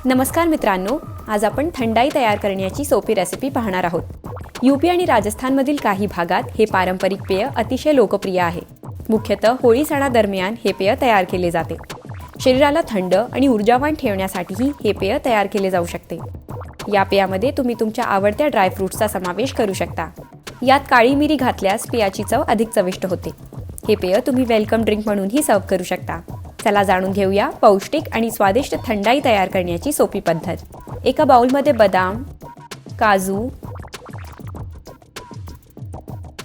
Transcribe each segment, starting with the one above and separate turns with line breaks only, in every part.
नमस्कार मित्रांनो, आज आपण थंडाई तयार करण्याची सोपी रेसिपी पाहणार आहोत। यूपी आणि राजस्थानमधील काही भागात हे पारंपरिक पेय अतिशय लोकप्रिय आहे। मुख्यतः होळी सणादरम्यान हे पेय तयार केले जाते। शरीराला थंड आणि ऊर्जावान ठेवण्यासाठीही हे पेय तयार केले जाऊ शकते। या पेयामध्ये तुम्ही तुमच्या आवडत्या ड्रायफ्रुट्सचा समावेश करू शकता। यात काळी मिरी घातल्यास पेयाची चव अधिक चविष्ट होते। हे पेय तुम्ही वेलकम ड्रिंक म्हणूनही सर्व करू शकता। चला जाणून घेऊया पौष्टिक आणि स्वादिष्ट थंडाई तयार करण्याची सोपी पद्धत। एका बाउलमध्ये बदाम, काजू,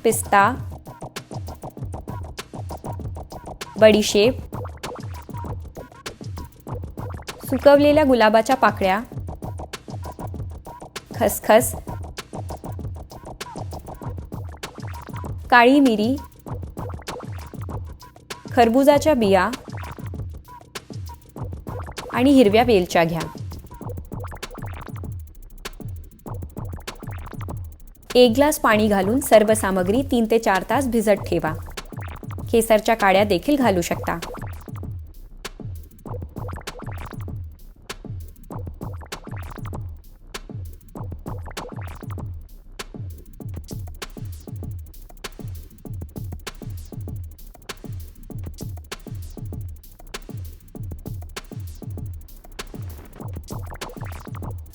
पिस्ता, बडीशेप, सुकवलेल्या गुलाबाच्या पाकळ्या, खसखस, काळी मिरी, खरबुजाच्या बिया आणि हिरव्या वेलच्या घ्या। एक ग्लास पाणी घालून सर्व सामग्री 3 ते 4 तास भिजत ठेवा। केसरच्या काड्या देखील घालू शकता।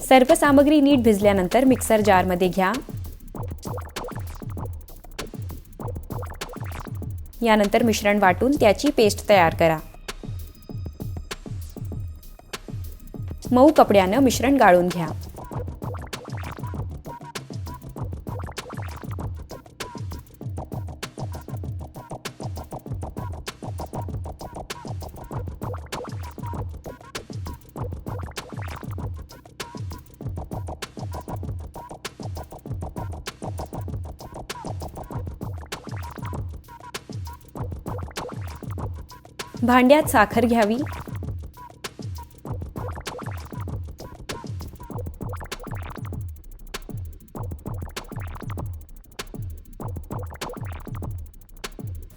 सर्व सामग्री नीट भिजल्यानंतर मिक्सर जारमध्ये घ्या। यानंतर मिश्रण वाटून त्याची पेस्ट तयार करा। मऊ कपड्यानं मिश्रण गाळून घ्या। भांड्यात साखर घ्यावी।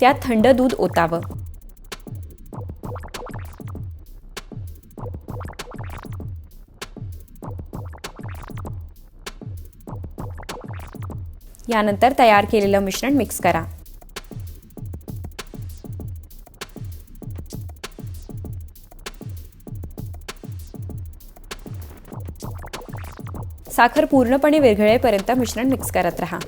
त्यात थंड दूध ओतावं। यानंतर तयार केलेलं मिश्रण मिक्स करा। साखर पूर्णपणे विरघळेपर्यंत मिश्रण मिक्स करत रहा।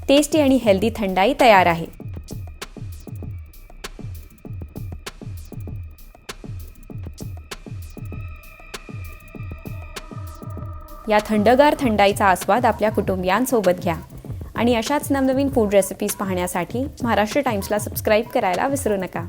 टेस्टी आणि हेल्दी थंडाई तयार आहे। या थंडगार थंडाईचा आस्वाद आपल्या कुटुंबियांसोबत घ्या आणि अशाच नवनवीन फूड रेसिपीज पाहण्यासाठी महाराष्ट्र टाइम्सला सबस्क्राइब करायला विसरू नका।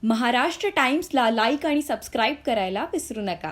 महाराष्ट्र टाइम्सला लाईक आणि सबस्क्राइब करायला विसरू नका।